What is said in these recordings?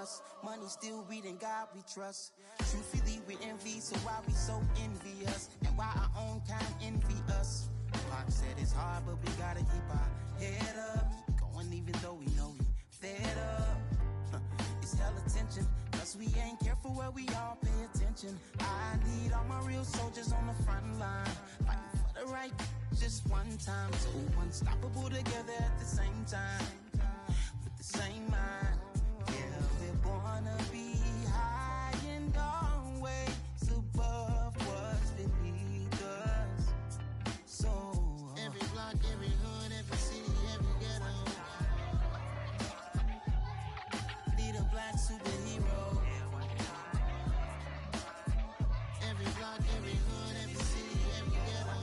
us. Money still reading, God we trust. Truthfully we envy, so why we so envious? And why our own kind envy us? Pac said it's hard, but we gotta keep our head up. Keep going even though we know we fed up. It's hell attention, cause we ain't careful where we all pay attention. I need all my real soldiers on the front line, fighting for the right just one time. So unstoppable together at the same time, with the same mind. Yeah, we're born to be high and always above what's beneath us. So every block, every hood, every city, every ghetto need a black superhero. Every block, every hood, every city, every ghetto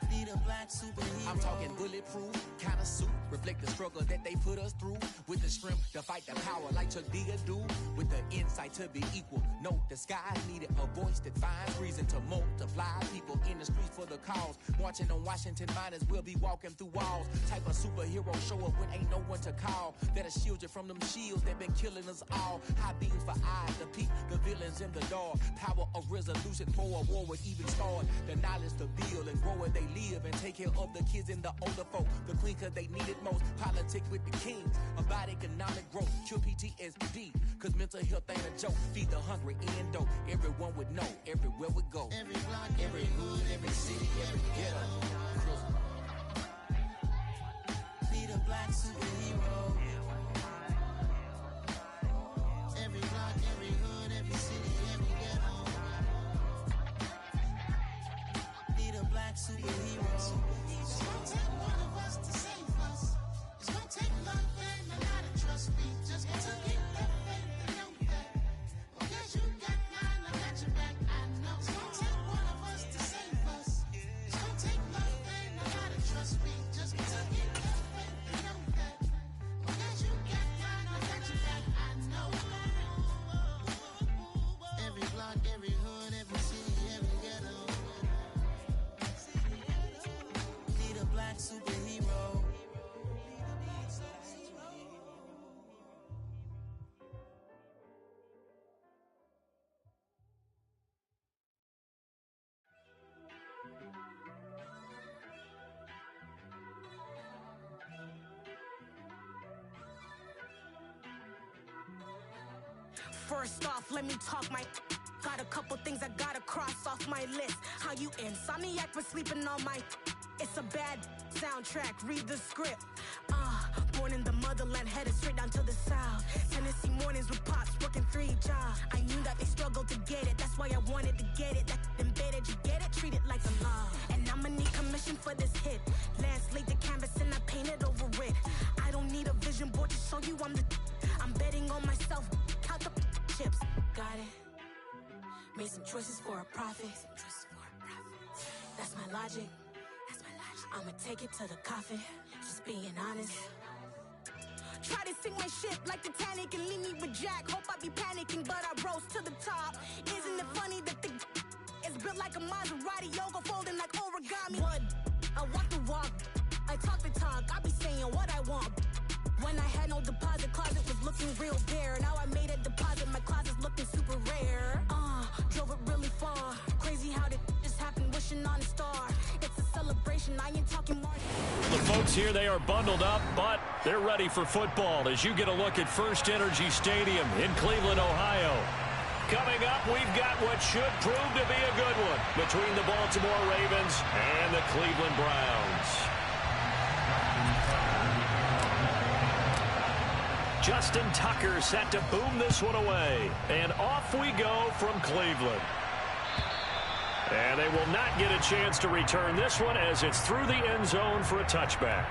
need a black superhero. I'm talking bulletproof kind of suit, reflect the struggle that they put us through, with the strength to fight the power like Chuck D do, with the insight to be equal. No disguise needed, a voice that finds reason to multiply people in the streets for the cause. Marching on Washington miners, we'll be walking through walls. Type of superhero show up when ain't no one to call. That'll shield you from them shields that been killing us all. High beams for eyes to peek the villains in the dark. Power of resolution for a war would even start. The knowledge to build and grow where they live and take care of the kids and the older folk. The clean cause they need it most. Politic with the kings about economic growth. Cure PTSD cause mental health ain't a joke. Feed the hungry and dope. Everyone would know everywhere we go. Every block, every hood, every city, every ghetto need a black superhero. Every block, every hood, every city, every ghetto need a black superhero. It's gonna take one of us to save us. It's gonna take love and a lot of trust. We just got to get that faith and know that. Well, guess you got mine, I got your back, I know. It's gonna take one of us to save us. It's gonna take love and a lot of trust. We just got to get that faith and know that. Well, guess you got mine, I got your back, I know. Every block, every hood, every city, every ghetto need a black superhero. First off, let me talk my. Got a couple things I gotta cross off my list. How you insomniac for sleeping on my. It's a bad soundtrack, read the script. Born in the motherland, headed straight down to the south. Tennessee mornings with pops, working 3 jobs. I knew that they struggled to get it, that's why I wanted to get it. That embedded, you get it, treat it like a law. And I'ma need commission for this hit. Lance laid the canvas and I painted over it. I don't need a vision board to show you I'm betting on myself, count the chips. Got it. Made some choices for a profit. That's my logic. I'ma take it to the coffin, just being honest. Try to sink my ship like Titanic and leave me with Jack. Hope I be panicking, but I rose to the top. Isn't it funny that the is built like a Maserati, yoga folding like origami? What? I walk the walk, I talk the talk, I be saying what I want. When I had no deposit, closet was looking real bare. Now I made a deposit, my closet's looking super rare. Drove it really far. Crazy how did just happen, wishing on a star. It's a celebration, I ain't talking more. The folks here, they are bundled up, but they're ready for football as you get a look at First Energy Stadium in Cleveland, Ohio. Coming up, we've got what should prove to be a good one between the Baltimore Ravens and the Cleveland Browns. Justin Tucker set to boom this one away. And off we go from Cleveland. And they will not get a chance to return this one as it's through the end zone for a touchback.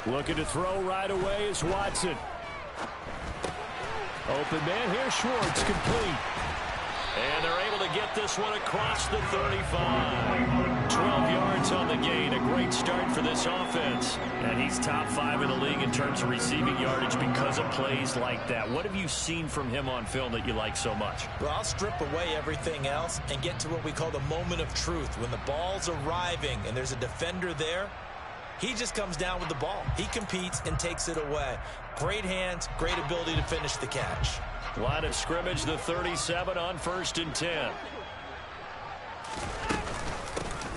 Looking to throw right away is Watson. Open man here, Schwartz, complete. And they're able to get this one across the 35. 12 yards on the gain. A great start for this offense. And he's top 5 in the league in terms of receiving yardage because of plays like that. What have you seen from him on film that you like so much? Well, I'll strip away everything else and get to what we call the moment of truth. When the ball's arriving and there's a defender there, he just comes down with the ball. He competes and takes it away. Great hands, great ability to finish the catch. Line of scrimmage, the 37 on 1st and 10.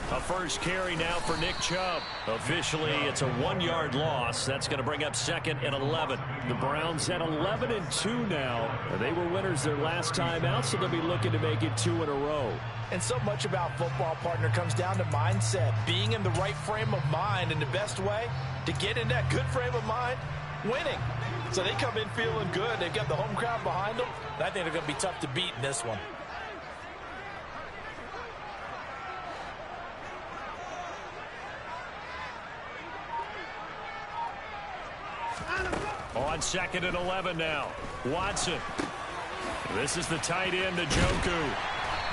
A first carry now for Nick Chubb. Officially, it's a 1-yard loss. That's going to bring up 2nd and 11. The Browns at 11 and 2 now. They were winners their last time out, so they'll be looking to make it 2 in a row. And so much about football, partner, comes down to mindset. Being in the right frame of mind, and the best way to get in that good frame of mind, winning. So they come in feeling good. They've got the home crowd behind them. And I think they're going to be tough to beat in this one. On 2nd and 11 now. Watson. This is the tight end, Njoku.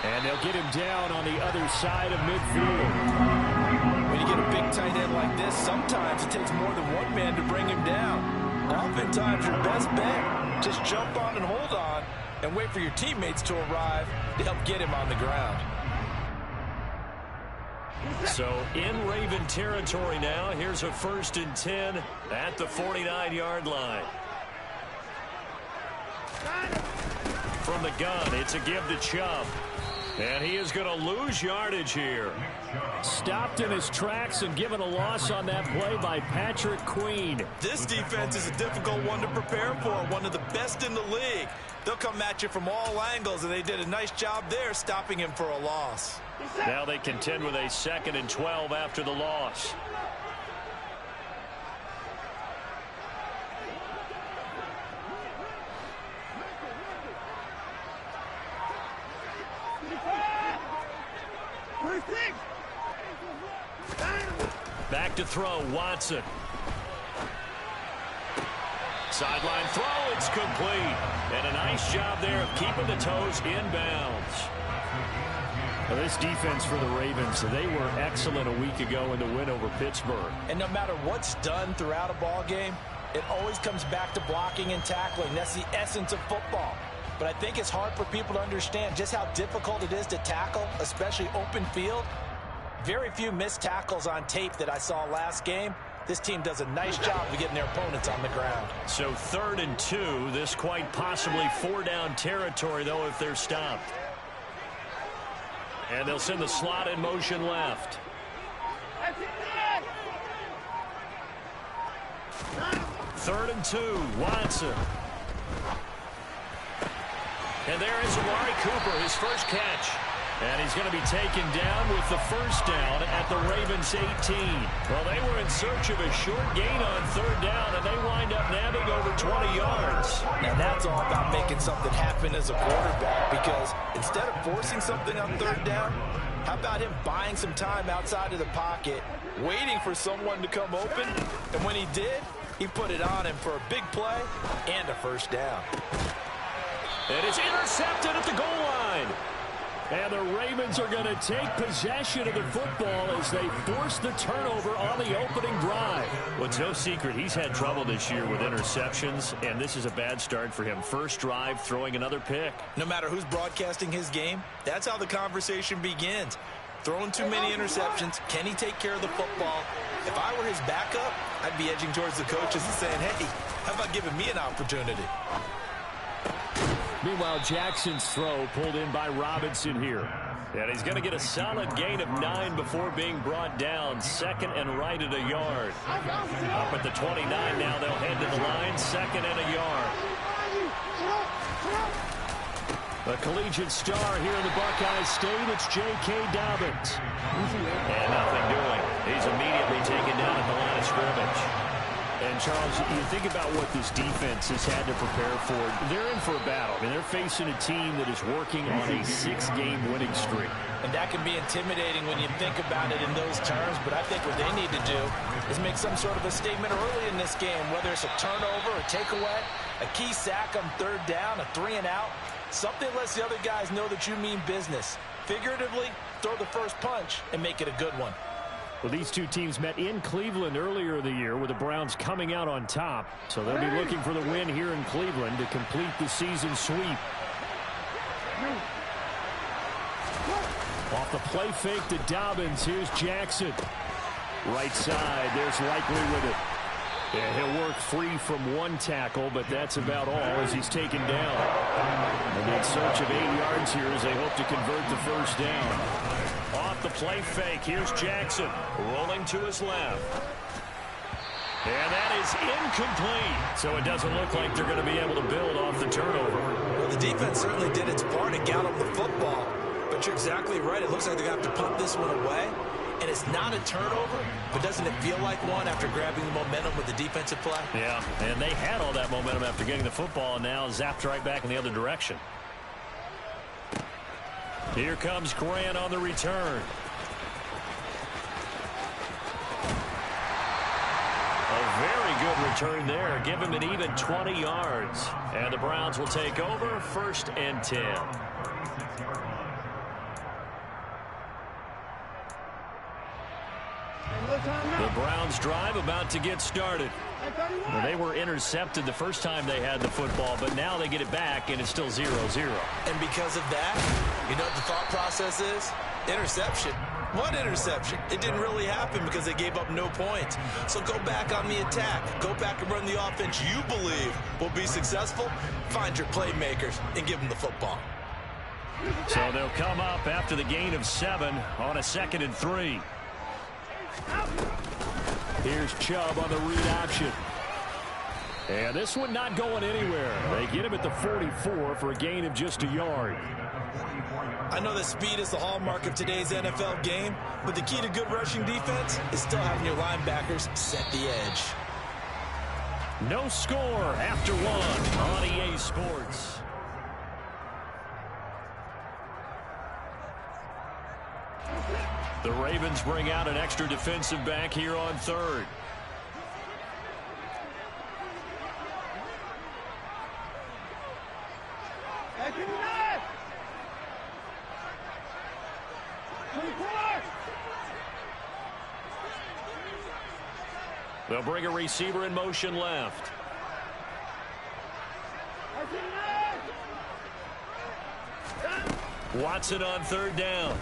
And they'll get him down on the other side of midfield. When you get a big tight end like this, sometimes it takes more than one man to bring him down. Oftentimes, your best bet, just jump on and hold on and wait for your teammates to arrive to help get him on the ground. So in Raven territory now, here's a 1st and 10 at the 49-yard line. From the gun, it's a give to Chubb. And he is going to lose yardage here. Stopped in his tracks and given a loss on that play by Patrick Queen. This defense is a difficult one to prepare for, one of the best in the league. They'll come at you from all angles, and they did a nice job there stopping him for a loss. Now they contend with a 2nd and 12 after the loss. Back to throw, Watson. Sideline throw, it's complete. And a nice job there of keeping the toes inbounds. Well, this defense for the Ravens, they were excellent a week ago in the win over Pittsburgh. And no matter what's done throughout a ball game, it always comes back to blocking and tackling. That's the essence of football. But I think it's hard for people to understand just how difficult it is to tackle, especially open field. Very few missed tackles on tape that I saw last game. This team does a nice job of getting their opponents on the ground. So 3rd and 2, this quite possibly 4-down territory, though, if they're stopped. And they'll send the slot in motion left. 3rd and 2, Watson. And there is Amari Cooper, his first catch. And he's going to be taken down with the 1st down at the Ravens 18. Well, they were in search of a short gain on 3rd down, and they wind up nabbing over 20 yards. Now, that's all about making something happen as a quarterback, because instead of forcing something on 3rd down, how about him buying some time outside of the pocket, waiting for someone to come open, and when he did, he put it on him for a big play and a 1st down. It is intercepted at the goal line. And the Ravens are going to take possession of the football as they force the turnover on the opening drive. Well, it's no secret he's had trouble this year with interceptions, and this is a bad start for him. First drive, throwing another pick. No matter who's broadcasting his game, that's how the conversation begins. Throwing too many interceptions, can he take care of the football? If I were his backup, I'd be edging towards the coaches and saying, hey, how about giving me an opportunity? Meanwhile, Jackson's throw pulled in by Robinson here. And he's going to get a solid gain of 9 before being brought down. 2nd and right at a yard. Up at the 29 now, they'll head to the line. 2nd and a yard. The collegiate star here in the Buckeye State, it's J.K. Dobbins. And nothing doing. He's immediately taken down at the line of scrimmage. And, Charles, you think about what this defense has had to prepare for. They're in for a battle. I mean, they're facing a team that is working on a 6-game winning streak. And that can be intimidating when you think about it in those terms, but I think what they need to do is make some sort of a statement early in this game, whether it's a turnover, a takeaway, a key sack on third down, a 3-and-out, something that lets the other guys know that you mean business. Figuratively, throw the first punch and make it a good one. Well, these two teams met in Cleveland earlier in the year with the Browns coming out on top. So they'll be looking for the win here in Cleveland to complete the season sweep. Off the play fake to Dobbins. Here's Jackson. Right side. There's Likely with it. Yeah, he'll work free from one tackle, but that's about all as he's taken down. And in search of 8 yards here as they hope to convert the first down. Off the play fake. Here's Jackson rolling to his left. And that is incomplete. So it doesn't look like they're going to be able to build off the turnover. Well, the defense certainly did its part and got him the football. But you're exactly right. It looks like they're going to have to punt this one away. And it's not a turnover, but doesn't it feel like one after grabbing the momentum with the defensive play? Yeah, and they had all that momentum after getting the football, and now zapped right back in the other direction. Here comes Grant on the return. A very good return there. Give him an even 20 yards. And the Browns will take over 1st and 10. The Browns drive about to get started. Well, they were intercepted the first time they had the football, but now they get it back, and it's still 0-0. And because of that, you know what the thought process is? Interception. What interception? It didn't really happen because they gave up no points. So go back on the attack. Go back and run the offense you believe will be successful. Find your playmakers and give them the football. So they'll come up after the gain of 7 on a 2nd and 3. Here's Chubb on the read option. And this one not going anywhere. They get him at the 44 for a gain of just a yard. I know that speed is the hallmark of today's NFL game, but the key to good rushing defense is still having your linebackers set the edge. No score after 1 on EA Sports. The Ravens bring out an extra defensive back here on 3rd. They'll bring a receiver in motion left. Watson on 3rd down.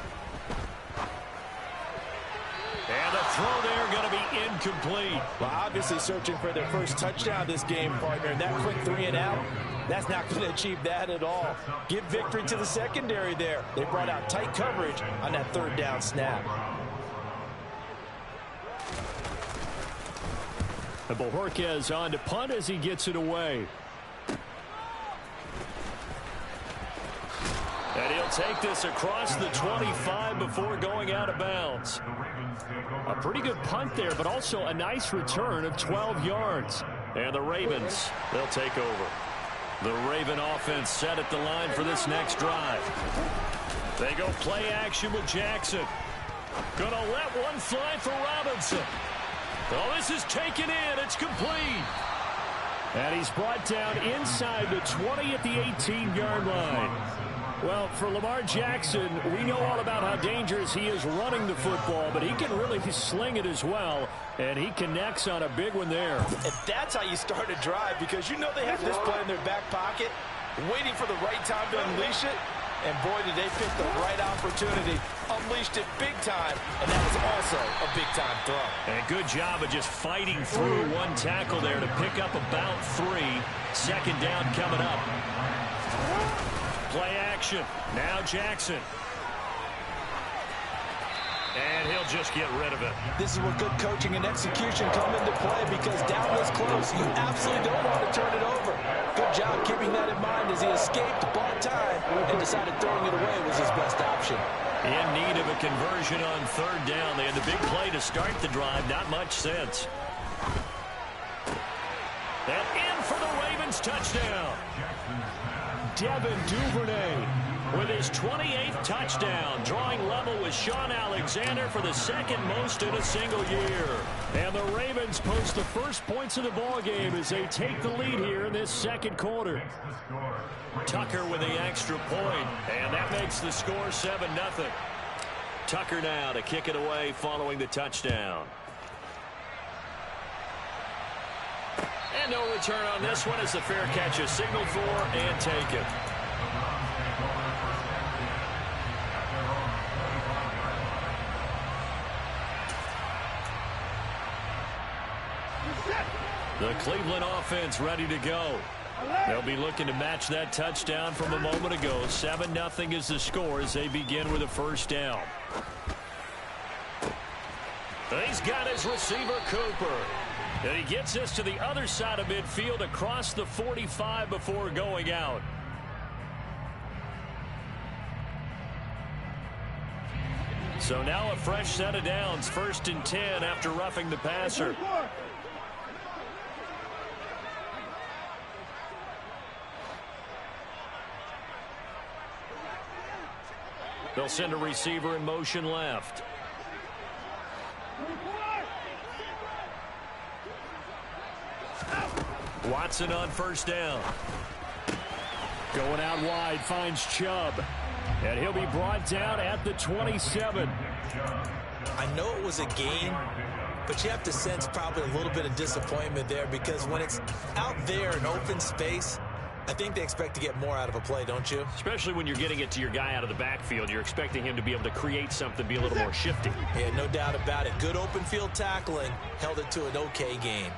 And the throw there going to be incomplete. Well, obviously searching for their first touchdown this game, partner. And that quick 3-and-out, that's not going to achieve that at all. Give victory to the secondary there. They brought out tight coverage on that 3rd down snap. And Bojorquez on to punt as he gets it away. And he'll take this across the 25 before going out of bounds. A pretty good punt there, but also a nice return of 12 yards. And the Ravens, they'll take over. The Raven offense set at the line for this next drive. They go play action with Jackson. Gonna let one fly for Robinson. Oh, this is taken in. It's complete. And he's brought down inside the 20 at the 18-yard line. Well, for Lamar Jackson, we know all about how dangerous he is running the football, but he can really sling it as well, and he connects on a big one there. And that's how you start a drive, because you know they have this play in their back pocket, waiting for the right time to unleash it, and boy, did they pick the right opportunity, unleashed it big time, and that was also a big-time throw. And a good job of just fighting through one tackle there to pick up about 3. 2nd down coming up. Play action. Now Jackson. And he'll just get rid of it. This is where good coaching and execution come into play, because down this close, you absolutely don't want to turn it over. Good job keeping that in mind as he escaped, bought time, and decided throwing it away was his best option. In need of a conversion on 3rd down. They had the big play to start the drive. Not much sense. touchdown. Devin Duvernay with his 28th touchdown, drawing level with Sean Alexander for the second most in a single year. And the Ravens post the first points of the ball game as they take the lead here in this second quarter. Tucker with the extra point, and that makes the score 7-0. Tucker now to kick it away following the touchdown. And no return on this one as the fair catch is signaled for and taken. The Cleveland offense ready to go. They'll be looking to match that touchdown from a moment ago. 7-0 is the score as they begin with a first down. He's got his receiver, Cooper. And he gets this to the other side of midfield across the 45 before going out. So now a fresh set of downs, 1st and 10 after roughing the passer. They'll send a receiver in motion left. Watson on first down. Going out wide, finds Chubb. And he'll be brought down at the 27. I know it was a gain, but you have to sense probably a little bit of disappointment there because when it's out there in open space, I think they expect to get more out of a play, don't you? Especially when you're getting it to your guy out of the backfield. You're expecting him to be able to create something, be a little more shifty. Yeah, no doubt about it. Good open field tackling held it to an okay gain.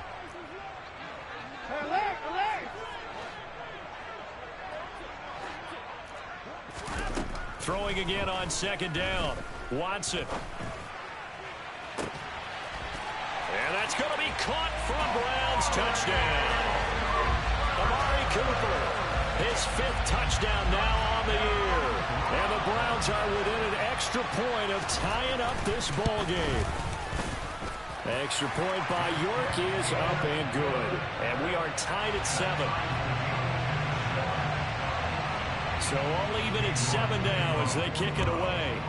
Throwing again on second down. Watson. And that's going to be caught from Browns. Touchdown. Amari Cooper. His 5th touchdown now on the year. And the Browns are within an extra point of tying up this ball game. Extra point by York is up and good. And we are tied at 7. So all even at 7 now as they kick it away.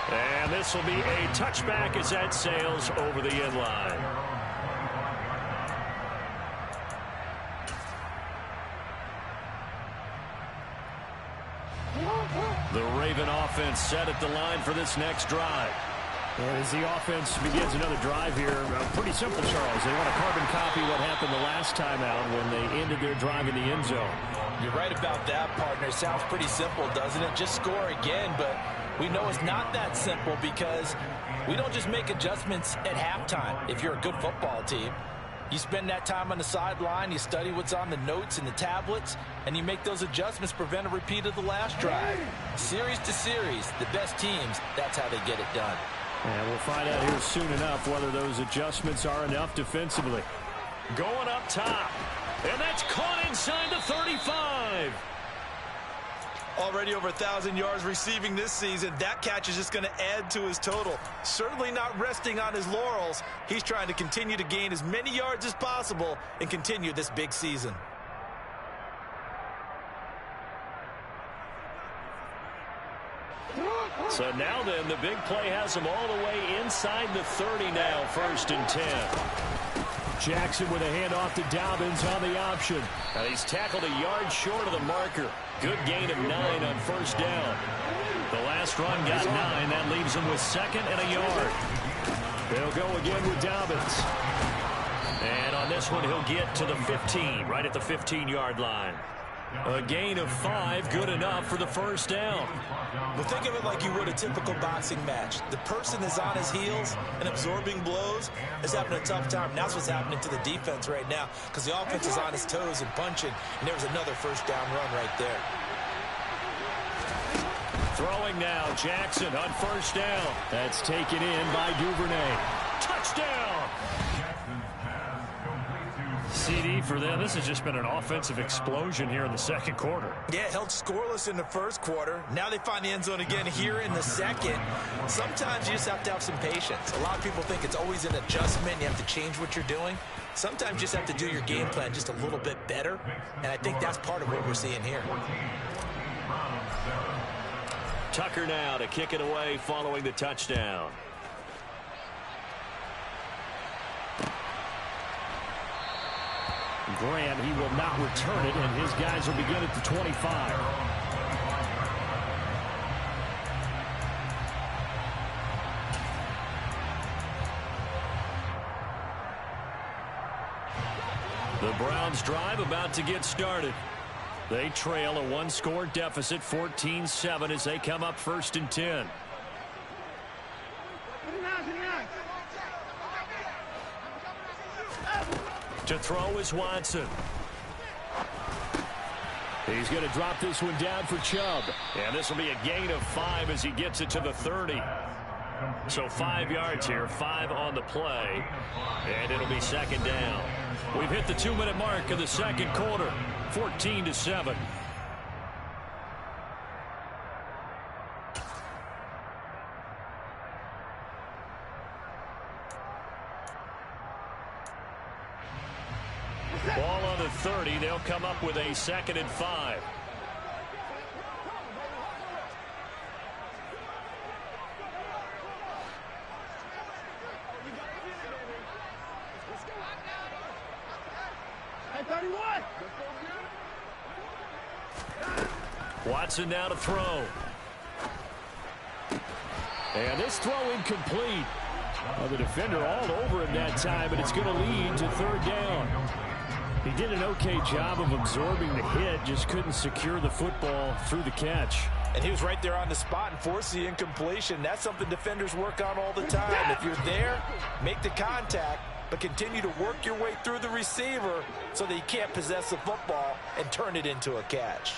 And this will be a touchback as that sails over the end line. The Raven offense set at the line for this next drive. And as the offense begins another drive here, pretty simple, Charles. They want to carbon copy what happened the last time out when they ended their drive in the end zone. You're right about that, partner. Sounds pretty simple, doesn't it? Just score again, but we know it's not that simple because we don't just make adjustments at halftime if you're a good football team. You spend that time on the sideline, you study what's on the notes and the tablets, and you make those adjustments, prevent a repeat of the last drive. Series to series, the best teams, that's how they get it done. And we'll find out here soon enough whether those adjustments are enough defensively. Going up top. And that's caught inside the 35. Already over 1,000 yards receiving this season. That catch is just going to add to his total. Certainly not resting on his laurels. He's trying to continue to gain as many yards as possible and continue this big season. So now then, the big play has him all the way inside the 30 now, 1st and 10. Jackson with a handoff to Dobbins on the option. And he's tackled a yard short of the marker. Good gain of 9 on first down. The last run got 9. That leaves him with 2nd and a yard. They'll go again with Dobbins. And on this one, he'll get to the 15, right at the 15-yard line. A gain of 5, good enough for the first down. Well, think of it like you would a typical boxing match. The person is on his heels and absorbing blows is having a tough time. And that's what's happening to the defense right now because the offense is on his toes and punching, and there was another first down run right there. Throwing now, Jackson on first down. That's taken in by Duvernay. Touchdown! CD key for them. This has just been an offensive explosion here in the second quarter. Yeah, held scoreless in the first quarter. Now they find the end zone again here in the second. Sometimes you just have to have some patience. A lot of people think it's always an adjustment. You have to change what you're doing. Sometimes you just have to do your game plan just a little bit better, and I think that's part of what we're seeing here. Tucker now to kick it away following the touchdown. Grant, he will not return it, and his guys will begin at the 25. The Browns drive about to get started. They trail a one-score deficit, 14-7, as they come up 1st and 10. To throw is Watson. He's going to drop this one down for Chubb. And this will be a gain of 5 as he gets it to the 30. So 5 yards here, 5 on the play. And it'll be 2nd down. We've hit the 2-minute mark of the second quarter, 14-7. Ball on the 30. They'll come up with a 2nd and 5. Watson now to throw. And this throw incomplete. Well, the defender all over him that time, but it's going to lead to 3rd down. He did an okay job of absorbing the hit, just couldn't secure the football through the catch. And he was right there on the spot and forced the incompletion. That's something defenders work on all the time. If you're there, make the contact, but continue to work your way through the receiver so that he can't possess the football and turn it into a catch.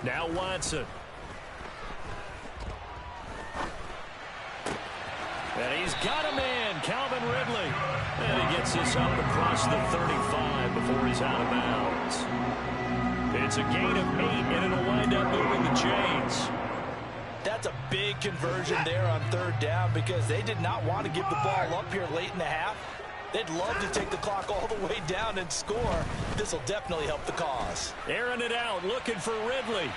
Now Watson. And he's got a man, Calvin Ridley. And he gets this up across the 35 before he's out of bounds. It's a gain of 8, and it'll wind up moving the chains. That's a big conversion there on 3rd down because they did not want to give the ball up here late in the half. They'd love to take the clock all the way down and score. This will definitely help the cause. Airing it out, looking for Ridley.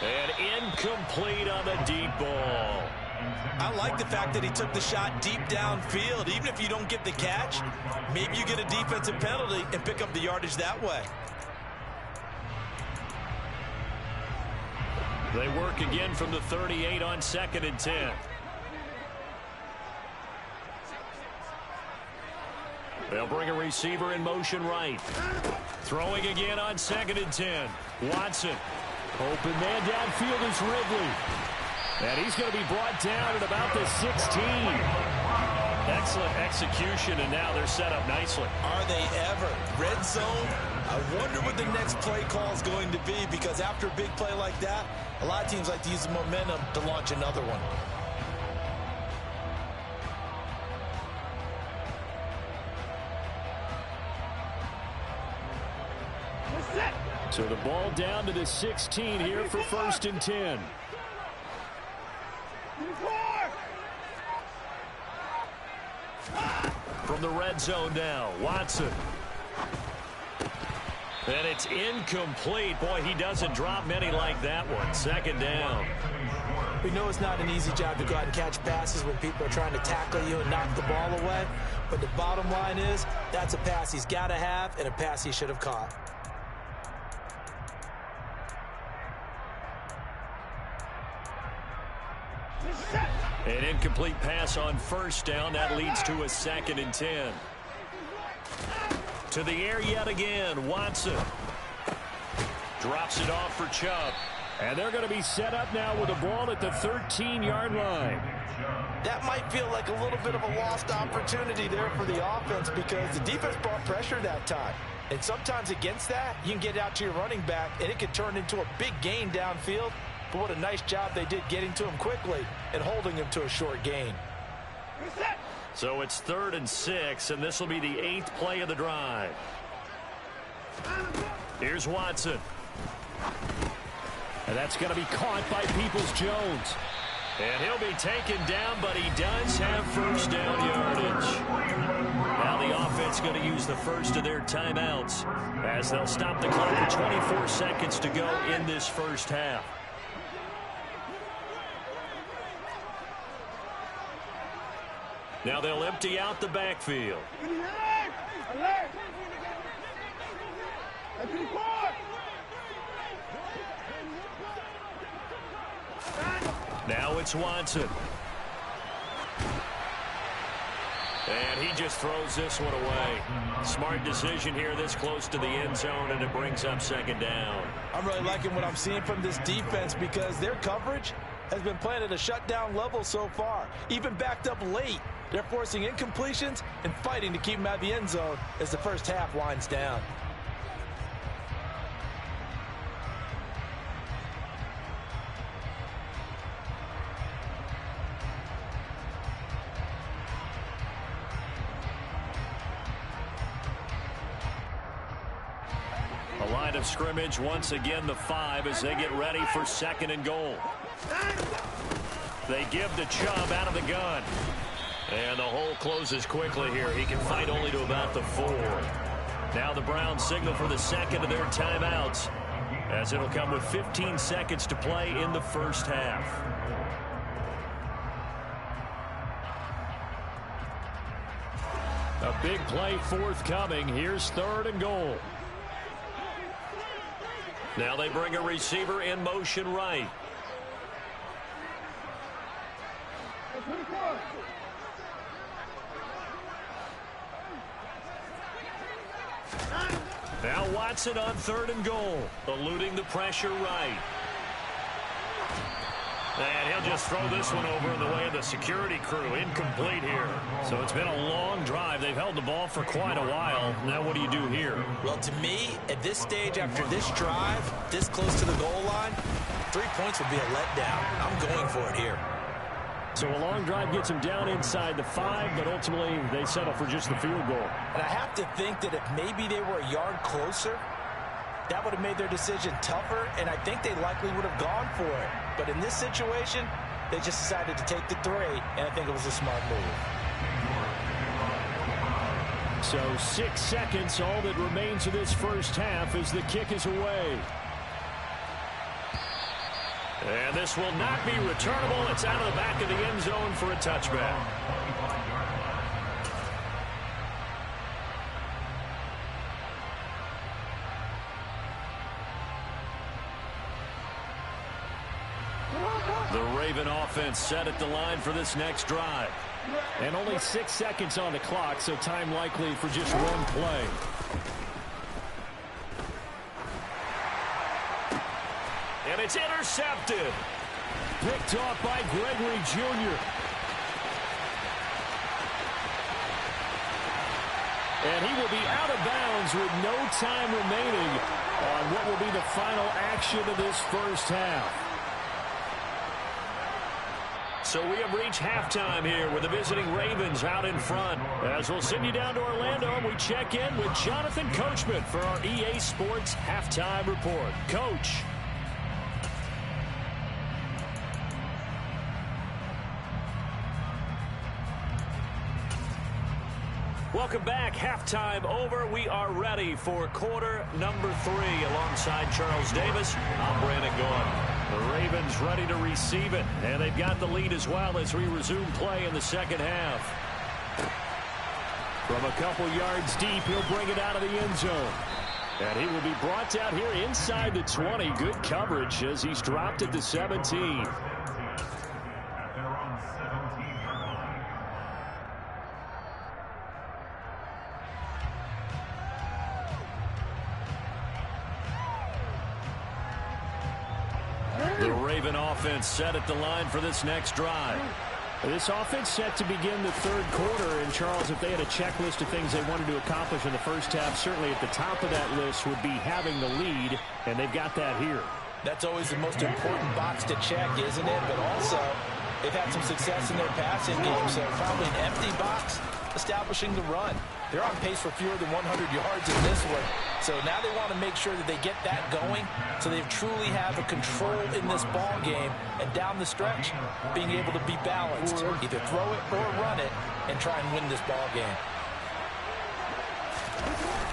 And incomplete on the deep ball. I like the fact that he took the shot deep downfield. Even if you don't get the catch, maybe you get a defensive penalty and pick up the yardage that way. They work again from the 38 on 2nd and 10. They'll bring a receiver in motion right. Throwing again on 2nd and 10. Watson. Open man downfield is Ridley. And he's going to be brought down at about the 16. Excellent execution, and now they're set up nicely. Are they ever? Red zone? I wonder what the next play call is going to be, because after a big play like that, a lot of teams like to use the momentum to launch another one. So the ball down to the 16 here for 1st and 10. From the red zone now, Watson. And it's incomplete. Boy, he doesn't drop many like that one. 2nd down. We know it's not an easy job to go out and catch passes when people are trying to tackle you and knock the ball away. But the bottom line is, that's a pass he's got to have and a pass he should have caught. An incomplete pass on 1st down. That leads to a 2nd and 10. To the air yet again. Watson drops it off for Chubb. And they're going to be set up now with the ball at the 13-yard line. That might feel like a little bit of a lost opportunity there for the offense because the defense brought pressure that time. And sometimes against that, you can get out to your running back, and it can turn into a big gain downfield. but what a nice job they did getting to him quickly and holding him to a short gain. So it's 3rd and 6, and this will be the 8th play of the drive. Here's Watson. And that's going to be caught by Peoples-Jones. And he'll be taken down, but he does have first down yardage. Now the offense going to use the first of their timeouts as they'll stop the clock with 24 seconds to go in this first half. Now they'll empty out the backfield. Now it's Watson. And he just throws this one away. Smart decision here this close to the end zone, and it brings up 2nd down. I'm really liking what I'm seeing from this defense because their coverage has been playing at a shutdown level so far. Even backed up late, they're forcing incompletions and fighting to keep them out of the end zone as the first half winds down. A line of scrimmage, once again the 5 as they get ready for 2nd and goal. They give to Chubb out of the gun. And the hole closes quickly here. He can fight only to about the 4. Now the Browns signal for the 2nd of their timeouts as it'll come with 15 seconds to play in the first half. A big play forthcoming. Here's 3rd and goal. Now they bring a receiver in motion right. Now Watson on 3rd and goal, eluding the pressure right. And he'll just throw this one over in the way of the security crew. Incomplete here. So it's been a long drive. They've held the ball for quite a while. Now what do you do here? Well, to me, at this stage, after this drive, this close to the goal line, 3 points would be a letdown. I'm going for it here. So a long drive gets them down inside the 5, but ultimately they settle for just the field goal. And I have to think that if maybe they were a yard closer, that would have made their decision tougher, and I think they likely would have gone for it. But in this situation, they just decided to take the 3, and I think it was a smart move. So 6 seconds, all that remains of this first half as the kick is away. And this will not be returnable. It's out of the back of the end zone for a touchback. The Raven offense set at the line for this next drive. And only 6 seconds on the clock, so time likely for just one play. And it's intercepted. Picked off by Gregory Jr. And he will be out of bounds with no time remaining on what will be the final action of this first half. So we have reached halftime here with the visiting Ravens out in front. As we'll send you down to Orlando, and we check in with Jonathan Coachman for our EA Sports Halftime Report. Coach. Welcome back. Halftime over. We are ready for quarter number 3 alongside Charles Davis. I'm Brandon Gaughan. The Ravens ready to receive it, and they've got the lead as well as we resume play in the second half. From a couple yards deep, he'll bring it out of the end zone. And he will be brought down here inside the 20. Good coverage as he's dropped at the 17. The Raven offense set at the line for this next drive. This offense set to begin the third quarter. And, Charles, if they had a checklist of things they wanted to accomplish in the first half, certainly at the top of that list would be having the lead, and they've got that here. That's always the most important box to check, isn't it? But also, they've had some success in their passing game, so probably an empty box establishing the run. They're on pace for fewer than 100 yards in this one. So now they want to make sure that they get that going so they truly have a control in this ball game and down the stretch being able to be balanced. Either throw it or run it and try and win this ball game.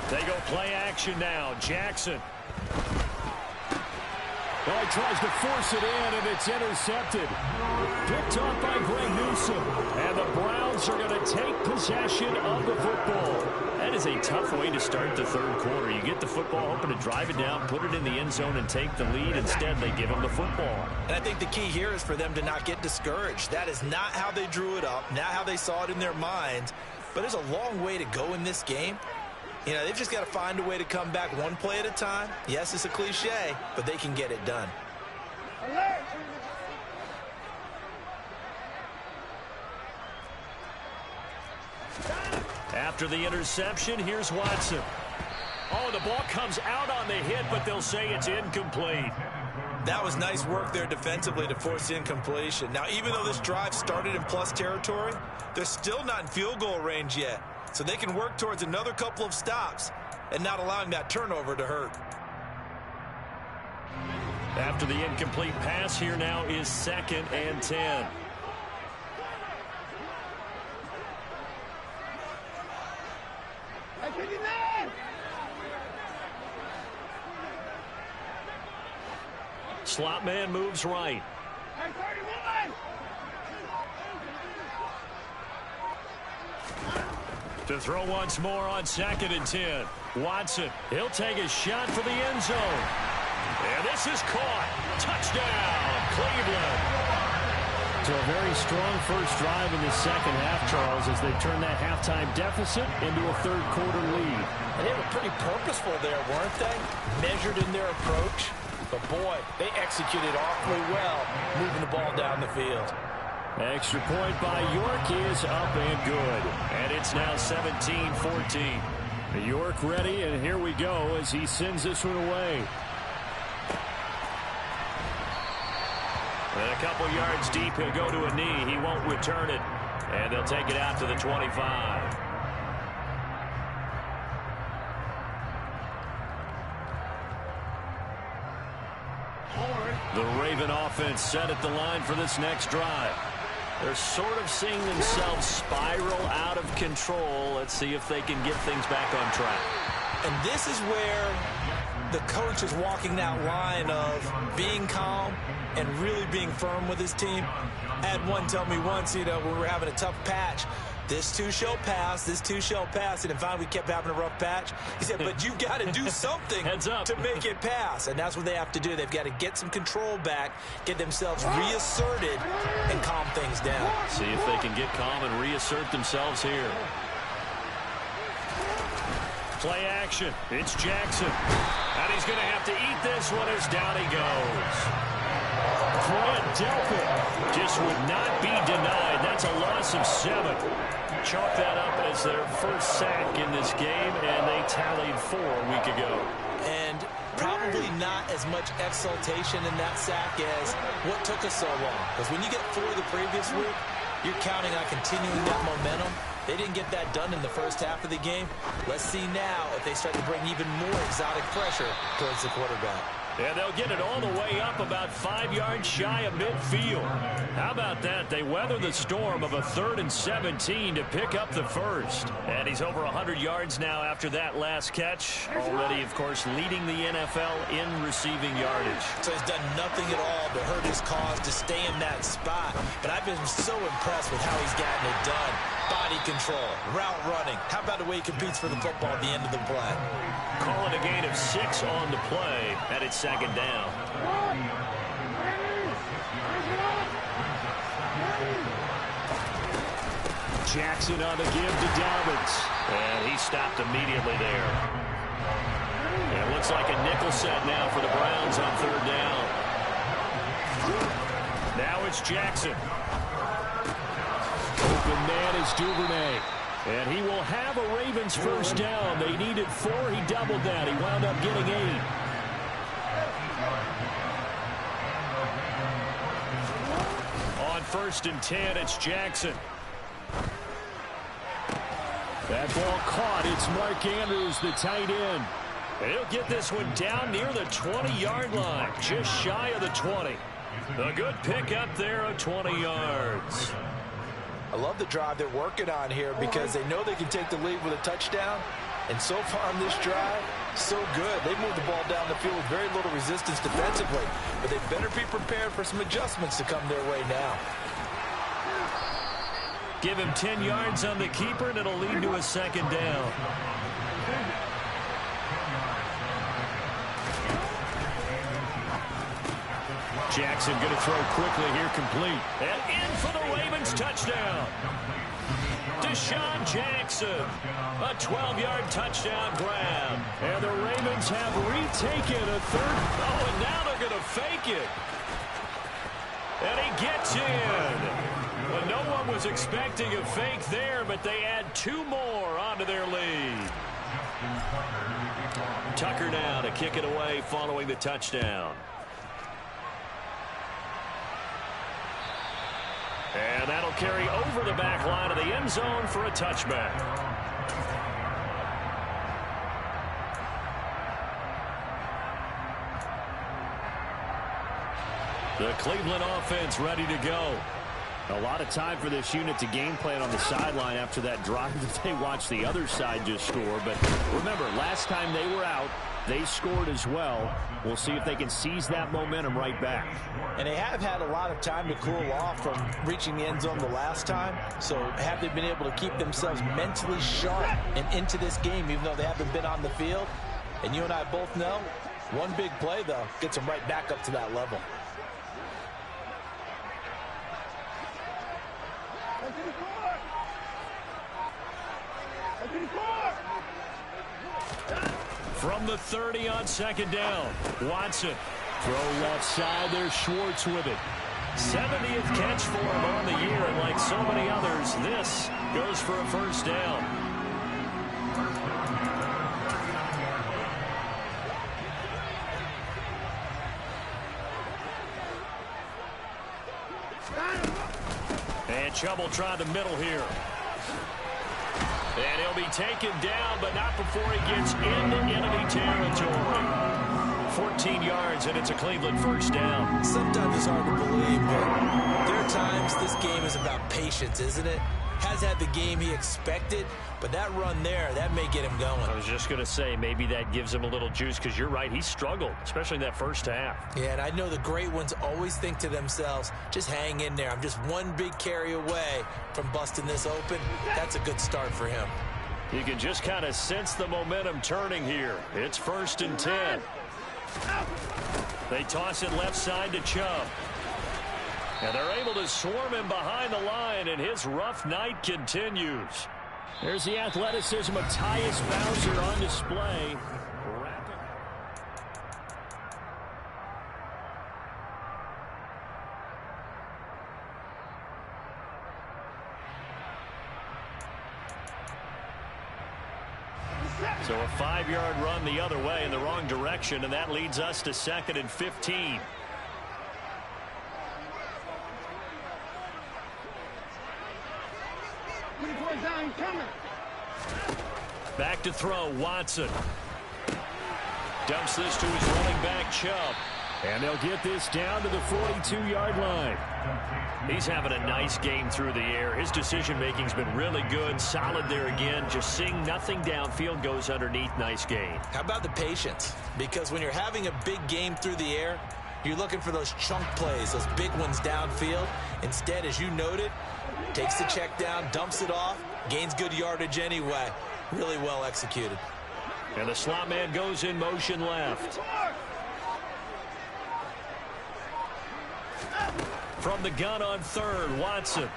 They go play action now. Jackson. Well, he tries to force it in, and it's intercepted. Picked off by Greg Newsome. And the Browns are going to take possession of the football. That is a tough way to start the third quarter. You get the football, hoping to drive it down, put it in the end zone, and take the lead. Instead, they give them the football. And I think the key here is for them to not get discouraged. That is not how they drew it up, not how they saw it in their minds. But there's a long way to go in this game. You know, they've just got to find a way to come back one play at a time. Yes, it's a cliche, but they can get it done. After the interception, here's Watson. Oh, the ball comes out on the hit, but they'll say it's incomplete. That was nice work there defensively to force incompletion. Now, even though this drive started in plus territory, they're still not in field goal range yet. So they can work towards another couple of stops and not allowing that turnover to hurt. After the incomplete pass, here now is 2nd and 10. Slot man moves right. To throw once more on 2nd and 10. Watson, he'll take a shot for the end zone. And this is caught. Touchdown, Cleveland. So a very strong first drive in the second half, Charles, as they turn that halftime deficit into a third quarter lead. And they were pretty purposeful there, weren't they? Measured in their approach. But boy, they executed awfully well moving the ball down the field. Extra point by York is up and good. And it's now 17-14. York ready, and here we go as he sends this one away. And a couple yards deep, he'll go to a knee. He won't return it. And they'll take it out to the 25. The Raven offense set at the line for this next drive. They're sort of seeing themselves spiral out of control. Let's see if they can get things back on track. And this is where the coach is walking that line of being calm and really being firm with his team. I had one tell me once, you know, when we were having a tough patch, this too shall pass, this too shall pass. And finally we kept having a rough patch. He said, but you've got to do something to make it pass. And that's what they have to do. They've got to get some control back, get themselves reasserted, and calm things down. See if they can get calm and reassert themselves here. Play action. It's Jackson. And he's going to have to eat this one as down he goes. Grant Delpit just would not be denied. That's a loss of 7. Chalk that up as their first sack in this game, and they tallied 4 a week ago. And probably not as much exultation in that sack as what took us so long. Because when you get 4 the previous week, you're counting on continuing that momentum. They didn't get that done in the first half of the game. Let's see now if they start to bring even more exotic pressure towards the quarterback. And they'll get it all the way up about 5 yards shy of midfield. How about that? They weather the storm of a 3rd and 17 to pick up the first. And he's over 100 yards now after that last catch. Already, of course, leading the NFL in receiving yardage. So he's done nothing at all to hurt his cause to stay in that spot. But I've been so impressed with how he's gotten it done. Body control, route running. How about the way he competes for the football at the end of the play? Calling a gain of 6 on the play, and it's 2nd down. Jackson on the give to Dobbins. And he stopped immediately there. And it looks like a nickel set now for the Browns on 3rd down. Now it's Jackson. Open man is Duvernay. And he will have a Ravens first down. They needed 4. He doubled that. He wound up getting 8. 1st and 10. It's Jackson. That ball caught. It's Mark Andrews, the tight end. And he'll get this one down near the 20-yard line, just shy of the 20. A good pickup there of 20 yards. I love the drive they're working on here because they know they can take the lead with a touchdown. And so far on this drive, so good. They moved the ball down the field with very little resistance defensively. But they better be prepared for some adjustments to come their way now. Give him 10 yards on the keeper, and it'll lead to a 2nd down. Jackson going to throw quickly here, complete. And in for the Ravens touchdown. Deshaun Jackson, a 12-yard touchdown grab. And the Ravens have retaken a 3rd. Oh, and now they're going to fake it. And he gets in. Well, no one was expecting a fake there, but they add 2 more onto their lead. Tucker now to kick it away following the touchdown. And that'll carry over the back line of the end zone for a touchback. The Cleveland offense ready to go. A lot of time for this unit to game plan on the sideline after that drive that they watched the other side just score. But remember, last time they were out, they scored as well. We'll see if they can seize that momentum right back. And they have had a lot of time to cool off from reaching the end zone the last time. So have they been able to keep themselves mentally sharp and into this game, even though they haven't been on the field? And you and I both know, one big play, though, gets them right back up to that level. From the 30 on 2nd down, Watson. Throw left side, there's Schwartz with it. 70th catch for him on the year, and like so many others, this goes for a 1st down. And Chubb tried the middle here. And he'll be taken down, but not before he gets into enemy territory. 14 yards, and it's a Cleveland 1st down. Sometimes it's hard to believe, but there are times this game is about patience, isn't it? Has had the game he expected, but that run there, that may get him going. I was just going to say, maybe that gives him a little juice, because you're right, he struggled, especially in that 1st half. Yeah, and I know the great ones always think to themselves, just hang in there. I'm just one big carry away from busting this open. That's a good start for him. You can just kind of sense the momentum turning here. It's 1st and 10. They toss it left side to Chubb. And they're able to swarm him behind the line, and his rough night continues. There's the athleticism of Tyus Bowser on display. So a 5-yard run the other way in the wrong direction, and that leads us to 2nd and 15. Back to throw, Watson. Dumps this to his running back, Chubb. And they'll get this down to the 42-yard line. He's having a nice game through the air. His decision-making's been really good. Solid there again. Just seeing nothing downfield, goes underneath. Nice gain. How about the patience? Because when you're having a big game through the air, you're looking for those chunk plays, those big ones downfield. Instead, as you noted, takes the check down, dumps it off, gains good yardage anyway. Really well executed. And the slot man goes in motion left. From the gun on 3rd, Watson.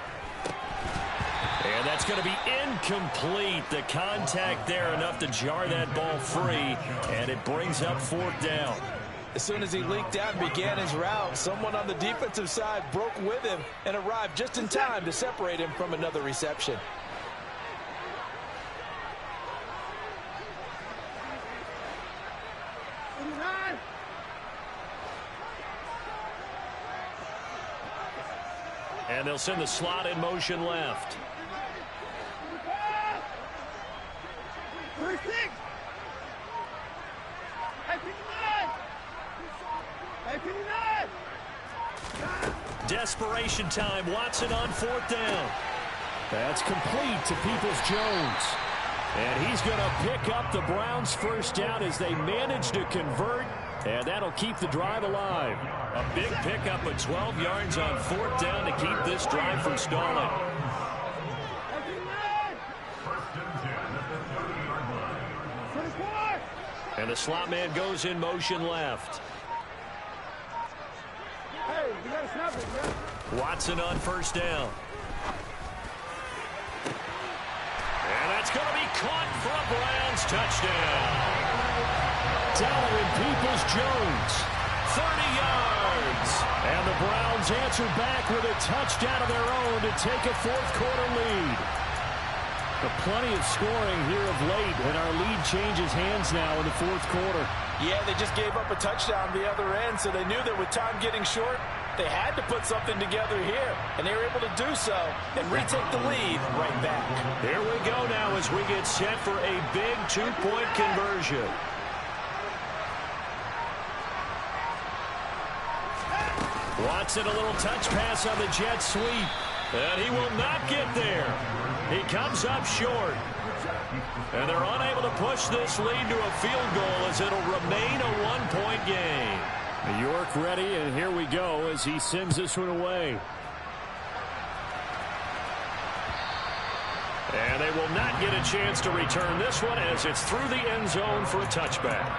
And that's going to be incomplete. The contact there enough to jar that ball free, and it brings up 4th down. As soon as he leaked out and began his route, someone on the defensive side broke with him and arrived just in time to separate him from another reception. And And they'll send the slot in motion left. Desperation time. Watson on 4th down. That's complete to Peoples-Jones. And he's going to pick up the Browns' first down as they manage to convert. And that'll keep the drive alive. A big pickup of 12 yards on 4th down to keep this drive from stalling. And the slot man goes in motion left. Watson on 1st down. And that's going to be caught for a Browns touchdown. Dalvin Peoples-Jones, 30 yards. And the Browns answer back with a touchdown of their own to take a 4th quarter lead. But plenty of scoring here of late, and our lead changes hands now in the 4th quarter. Yeah, they just gave up a touchdown the other end, so they knew that with time getting short, they had to put something together here, and they were able to do so and retake the lead right back. Here we go now as we get set for a big 2-point conversion. Watson, a little touch pass on the jet sweep, and he will not get there. He comes up short, and they're unable to push this lead to a field goal as it'll remain a 1-point game. York ready, and here we go as he sends this one away. And they will not get a chance to return this one as it's through the end zone for a touchback.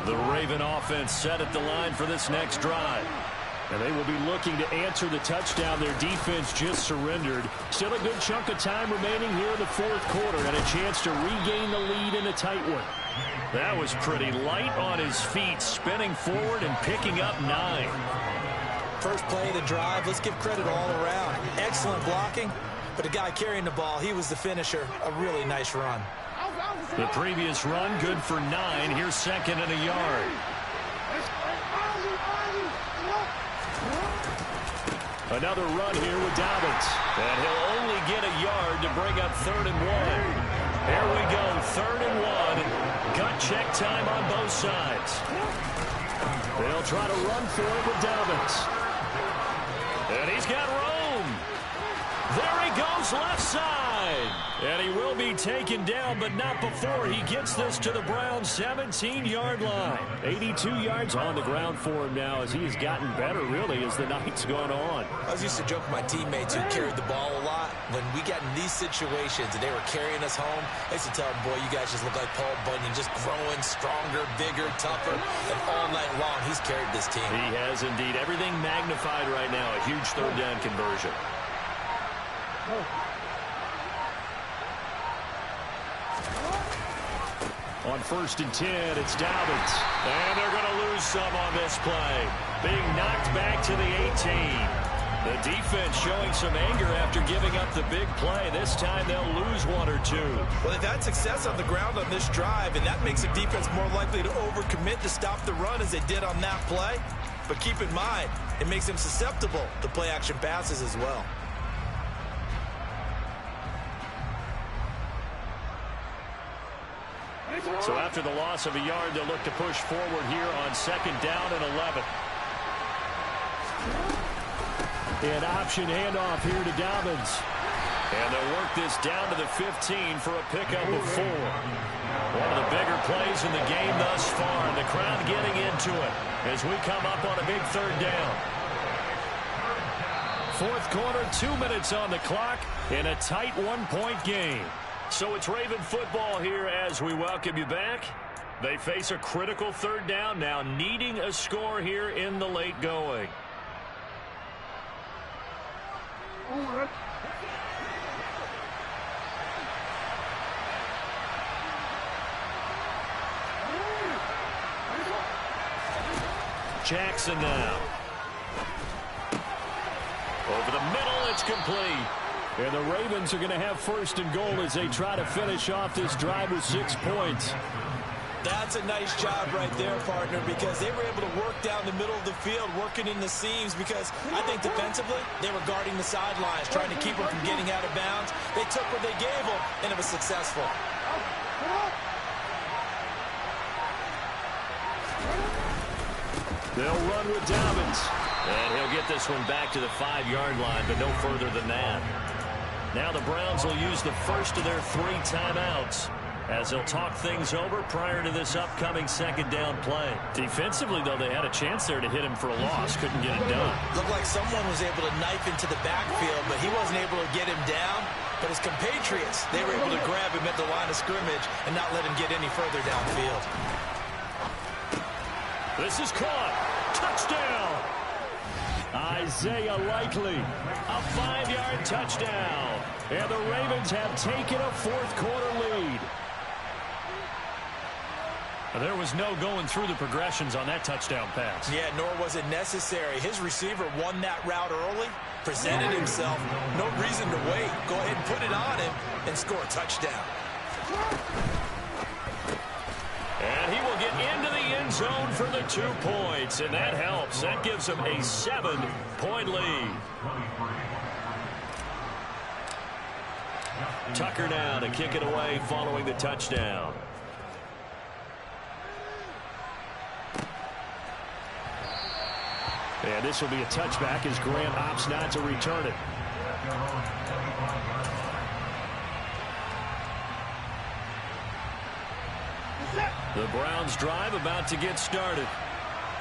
The Raven offense set at the line for this next drive. And they will be looking to answer the touchdown their defense just surrendered. Still a good chunk of time remaining here in the 4th quarter and a chance to regain the lead in a tight one. That was pretty light on his feet, spinning forward and picking up 9. First play of the drive, let's give credit all around. Excellent blocking, but the guy carrying the ball, he was the finisher. A really nice run. The previous run, good for 9. Here's 2nd and a yard. Another run here with Dobbins. And he'll only get a yard to bring up 3rd and 1. Here we go, 3rd and 1. Gut check time on both sides. They'll try to run for it with Dobbins. And he's got room. There he goes, left side. And he will be taken down, but not before he gets this to the Browns' 17-yard line. 82 yards on the ground for him now as he has gotten better, really, as the night's gone on. I was used to joke with my teammates who carried the ball a lot. When we got in these situations and they were carrying us home, I used to tell them, boy, you guys just look like Paul Bunyan, just growing stronger, bigger, tougher. And all night long, he's carried this team. He has indeed. Everything magnified right now. A huge 3rd down conversion. On 1st and 10, it's Dobbins. And they're going to lose some on this play. Being knocked back to the 18. The defense showing some anger after giving up the big play. This time they'll lose 1 or 2. Well, they've had success on the ground on this drive, and that makes the defense more likely to overcommit to stop the run as they did on that play. But keep in mind, it makes them susceptible to play-action passes as well. So after the loss of a yard, they'll look to push forward here on 2nd down and 11. An option handoff here to Dobbins. And they'll work this down to the 15 for a pickup of 4. One of the bigger plays in the game thus far, and the crowd getting into it as we come up on a big 3rd down. 4th quarter, 2 minutes on the clock in a tight 1-point game. So it's Raven football here as we welcome you back. They face a critical 3rd down now, needing a score here in the late going. Jackson now. Over the middle, it's complete. And the Ravens are going to have 1st and goal as they try to finish off this drive with 6 points. That's a nice job right there, partner, because they were able to work down the middle of the field, working in the seams, because I think defensively they were guarding the sidelines, trying to keep them from getting out of bounds. They took what they gave them, and it was successful. They'll run with Dobbins. And he'll get this one back to the 5-yard line, but no further than that. Now the Browns will use the first of their 3 timeouts as they'll talk things over prior to this upcoming second down play. Defensively, though, they had a chance there to hit him for a loss. Couldn't get it done. Looked like someone was able to knife into the backfield, but he wasn't able to get him down. But his compatriots, they were able to grab him at the line of scrimmage and not let him get any further downfield. This is caught. Touchdown. Isaiah Likely, a 5-yard touchdown. And the Ravens have taken a fourth-quarter lead. There was no going through the progressions on that touchdown pass. Yeah, nor was it necessary. His receiver won that route early, presented himself. No reason to wait. Go ahead and put it on him and score a touchdown. And he will get into the end zone for the 2 points, and that helps. That gives him a 7-point lead. Tucker down to kick it away following the touchdown. And this will be a touchback as Grant opts not to return it. The Browns drive about to get started.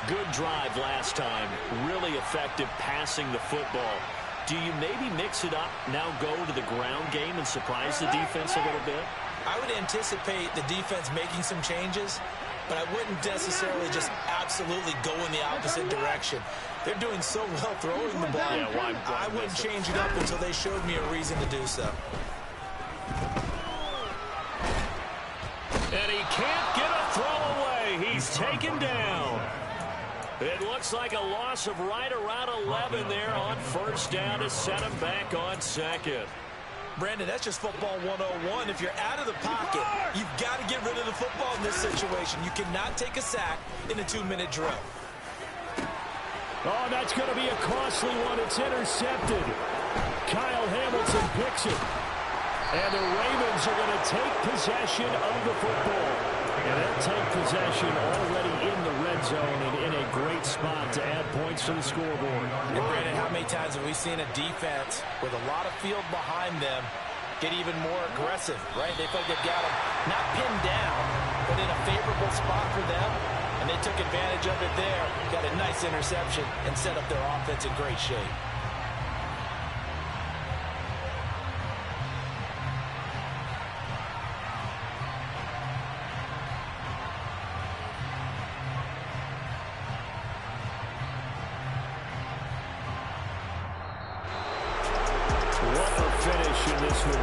Good drive last time. Really effective passing the football. Do you maybe mix it up, now go to the ground game and surprise the defense a little bit? I would anticipate the defense making some changes, but I wouldn't necessarily just absolutely go in the opposite direction. They're doing so well throwing the ball. Yeah, why I wouldn't change it up until they showed me a reason to do so. And he can't get a throw away. He's taken down. It looks like a loss of right around 11 there on first down to set him back on second. Brandon, that's just football 101. If you're out of the pocket, you've got to get rid of the football in this situation. You cannot take a sack in a 2-minute drill. Oh, that's going to be a costly one. It's intercepted. Kyle Hamilton picks it. And the Ravens are going to take possession of the football. And they'll take possession already in the red zone and in a great spot to add points to the scoreboard. And Brandon, how many times have we seen a defense with a lot of field behind them get even more aggressive, right? They feel like they've got them not pinned down, but in a favorable spot for them. And they took advantage of it there, got a nice interception, and set up their offense in great shape.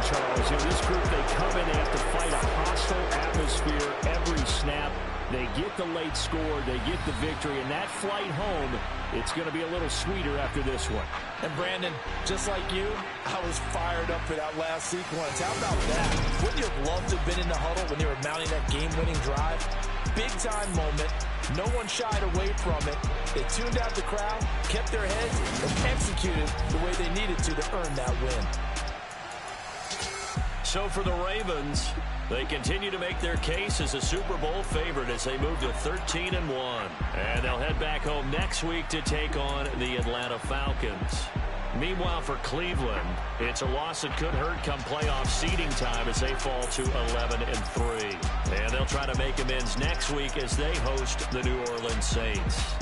Charles. In this group, they come in, they have to fight a hostile atmosphere every snap. They get the late score, they get the victory, and that flight home, it's going to be a little sweeter after this one. And Brandon, just like you, I was fired up for that last sequence. How about that? Wouldn't you have loved to have been in the huddle when they were mounting that game-winning drive? Big-time moment. No one shied away from it. They tuned out the crowd, kept their heads, and executed the way they needed to earn that win. So for the Ravens, they continue to make their case as a Super Bowl favorite as they move to 13-1. And they'll head back home next week to take on the Atlanta Falcons. Meanwhile, for Cleveland, it's a loss that could hurt come playoff seeding time as they fall to 11-3. And they'll try to make amends next week as they host the New Orleans Saints.